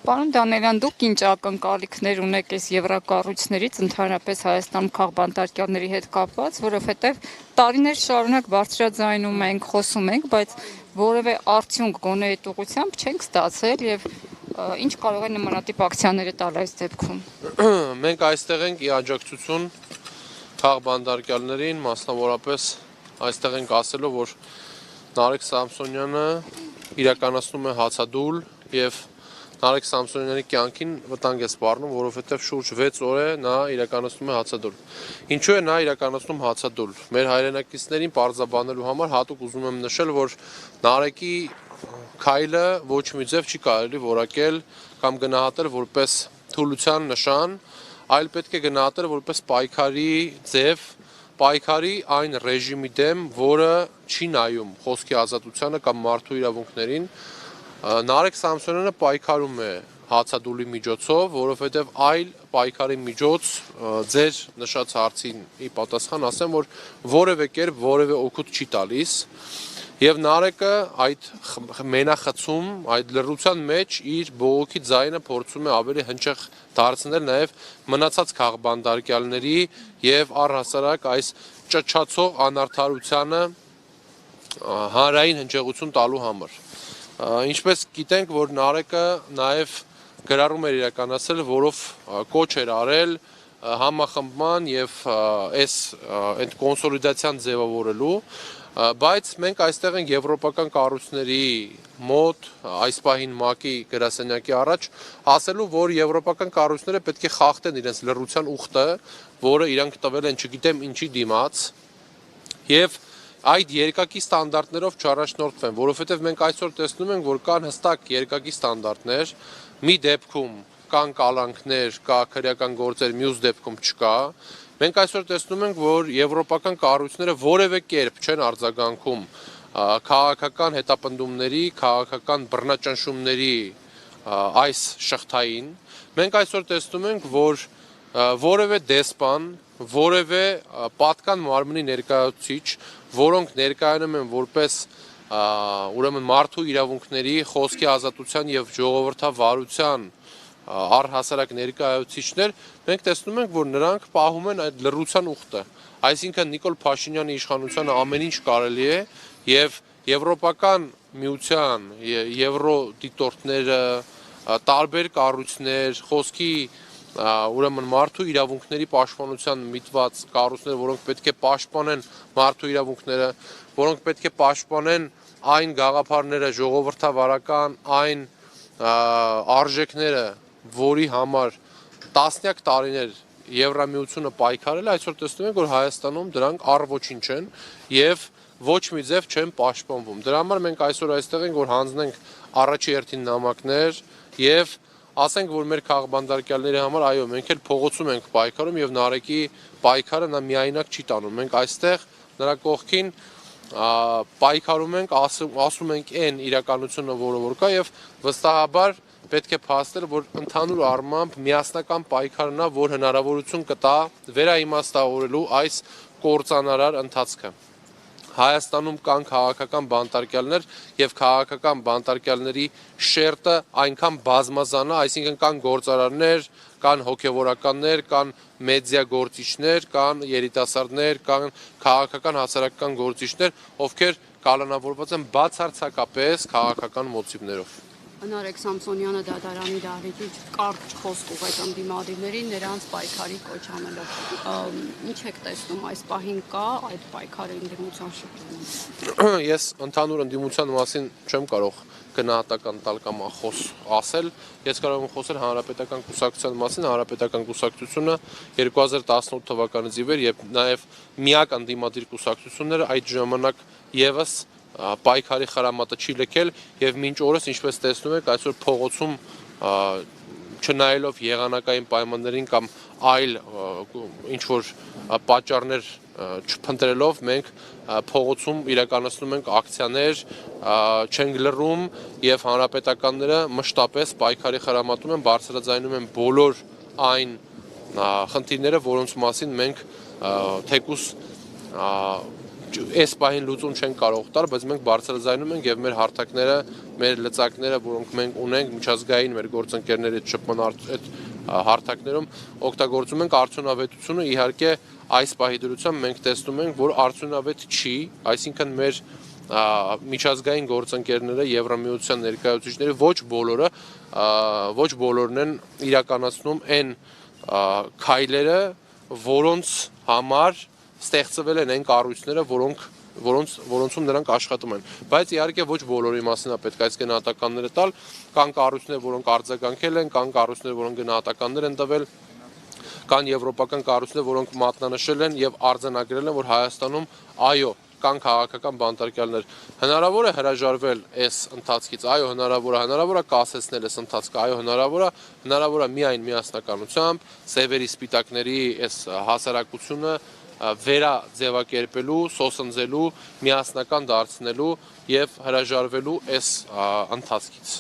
Պարոն Դանելյան, դուք ինչ ակնկալիքներ ունեք այս եվրակառույցներից, ընդհանրապես Հայաստանում քաղբանտարկյալների հետ կապված, որովհետև տարիներ շարունակ բարձրաձայնում ենք, խոսում ենք, բայց որևէ արդյունք գոնե այդ ուղղությամբ չենք ստացել եւ ինչ կարող է նմանատիպ ակցիաները տալ այս դեպքում։ Մենք այստեղ ենք ի աջակցություն քաղբանտարկյալներին, մասնավորապես այստեղ ենք ասելով, որ Նարեկ Սամսոնյանը իրականացնում է հացադուլ եւ Նարեկ Սամսոնյանի կյանքին վտանգ է սպառնում, որովհետեւ շուրջ 6 օր է նա իրականացնում է հացադուլ։ Ինչու է նա իրականացնում հացադուլ։ Մեր հայրենակիցներին պարզաբանելու համար հատուկ ուզում եմ նշել, որ Նարեկի քայլը ոչ մի ձև չի կարելի որակել կամ գնահատել որպես թուլության նշան, այլ պետք է գնահատել որպես պայքարի ձև, պայքարի այն ռեժիմի դեմ, որը չի նայում խոսքի ազատությանը կամ մարդու իրավունքներին։ Նարեկ Սամսոնյանը պայքարում է հացադուլի միջոցով, որովհետև այլ պայքարի միջոց ձեր նշած հարցին ի պատասխան ասեմ, որ որևէ կերպ որևէ օգուտ չի տալիս եւ Նարեկը այդ մենախցում, այդ լռության մեջ իր բողոքի ձայնը փորձում է ավելի հնչեղ դարձնել նաեւ մնացած քաղբանտարկյալների եւ առհասարակ այս ճճացող անարդարությանը հանրային հնչեղություն տալու համար։ Ինչպես գիտենք, որ Նարեկը նաեւ գրառում էր իրականացել, որով կոչ էր արել համախմբման եւ այդ կոնսոլիդացիան ձևավորելու, բայց մենք այստեղ ենք եվրոպական կառույցների մոտ, այս պահին ՄԱԿ-ի գրասենյակի առաջ, ասելու, որ եվրոպական կառույցները պետք է խախտեն իրենց լռության ուխտը, որը իրանք տվել են չգիտեմ ինչի դիմաց, եւ այդ երկակի ստանդարտներով չառաջնորդվեն, որովհետև մենք այսօր տեսնում ենք, որ կան հստակ երկակի ստանդարտներ, մի դեպքում կան կալանքներ, կա քրեական գործեր, մյուս դեպքում չկա։ Մենք այսօր տեսնում ենք, որ եվրոպական կառույցները որևէ կերպ չեն արձագանքում քաղաքական հետապնդումների, քաղաքական բռնաճնշումների այս շղթային։ Մենք այսօր տեսնում ենք, որ որևէ դեսպան, որևէ պատկան մարմնի ներկայացուցիչ, որոնք ներկայանում են որպես ուրեմն մարդու իրավունքների, խոսքի ազատության եւ ժողովրդավարության առհասարակ ներկայացուցիչներ, մենք տեսնում ենք, որ նրանք պահում են այդ լռության ուխտը։ Այսինքն Նիկոլ Փաշինյանի իշխանությանը ամեն ինչ կարելի է եւ եվրոպական միության, եվրոդիտորդները, տարբեր կառույցներ, խոսքի ուրեմն մարդու իրավունքների պաշտպանության միտված կառույցներ, որոնք պետք է պաշտպանեն մարդու իրավունքները, որոնք պետք է պաշտպանեն այն գաղափարները, ժողովրդավարական այն արժեքները, որի համար տասնյակ տարիներ Եվրամիությունը պայքարել է, այսօր տեսնում ենք, որ Հայաստանում դրանք առ ոչինչ են եւ ոչ մի ձև չեն պաշտպանվում։ Դրա համար մենք այսօր այստեղ ենք, որ հանձնենք առաջի հերթին նամակներ եւ ասենք, որ մեր քաղբանտարկյալների համար այո, մենք էլ փողոցում ենք պայքարում եւ Նարեկի պայքարը նա միայնակ չի տանում։ Մենք այստեղ նրա կողքին պայքարում ենք, ասում ենք այն իրականությունը, որը կա եւ վստահաբար պետք է փաստել, որ ընդհանուր առմամբ միասնական պայքարն է, որ հնարավորություն կտա վերաիմաստավորելու այս կործանարար ընթացքը։ Հայաստանում կան քաղաքական բանտարկյալներ եւ քաղաքական բանտարկյալների շերտը այնքան բազմազան է, այսինքն կան գործարարներ, կան հոգեվորականներ, կան մեդիա գործիչներ, կան երիտասարդներ, կան քաղաքական հասարակական գործիչներ, ովքեր կալանավորված են բացարձակապես քաղաքական մոտիվներով։ Նարեկ Սամսոնյանը դատարանի դահլիճից կարճ խոսք ուղղեց ընդդիմադիրներին նրանց պայքարի կոչ անելով։ Ինչ եք տեսնում այս պահին կա այդ պայքարի ընդդիմության շրջանում։ Ես ընդհանուր ընդդիմության մասին չեմ կարող գնահատական տալ կամ խոս ասել։ Ես կարող եմ խոսել հանրապետական կուսակցության մասին, հանրապետական կուսակցությունը 2018 թվականից ի վեր եւ նաեւ միակ ընդդիմադիր կուսակցությունն էր այդ ժամանակ եւս պայքարի խրամատը չի լքել եւ մինչ օրս ինչպես տեսնում եք այսօր փողոցում չնայելով եղանակային պայմաններին կամ այլ ինչ որ պատճառներ չփնտրելով մենք փողոցում իրականացնում ենք ակցիաներ, չենք լռում եւ հանրապետականները մշտապես պայքարի խրամատում են, բարձրաձայնում են բոլոր այն խնդիրները, որոնց մասին մենք թեկուս այս պահին լուծում չեն կարող տալ, բայց մենք բարձրաձայնում ենք եւ մեր հարթակները, մեր լծակները, որոնք մենք ունենք միջազգային մեր գործընկերների հետ շփման այդ հարթակներում օգտագործում ենք արդյունավետությունը իհարկե այս պահի դրությամբ մենք տեսնում ենք, որ արդյունավետ չի, այսինքն մեր միջազգային գործընկերները Եվրամիության ներկայացուցիչները ոչ բոլորն են իրականացնում այն քայլերը, որոնց համար ստեղծվել են այն կառույցները, որոնցում նրանք աշխատում են, բայց իհարկե ոչ բոլորի մասին է պետք այս գնահատականները տալ, կան կառույցներ, որոնք արձագանքել են, կան կառույցներ, որոնք գնահատականներ են տվել, կան եվրոպական կառույցներ, որոնք մատնանշել են եւ արձանագրել են, որ Հայաստանում այո կան քաղաքական բանտարկյալներ, հնարավոր է հրաժարվել այս ընթացքից, այո հնարավոր է կասեցնել այս ընթացքը, այո հնարավոր է միայն միասնականությամբ, սևերի սպիտակների այս հասարակությունը վերաձևակերպելու, սոսնձելու, միասնական դարձնելու եւ հրաժարվելու այս ընթացքից։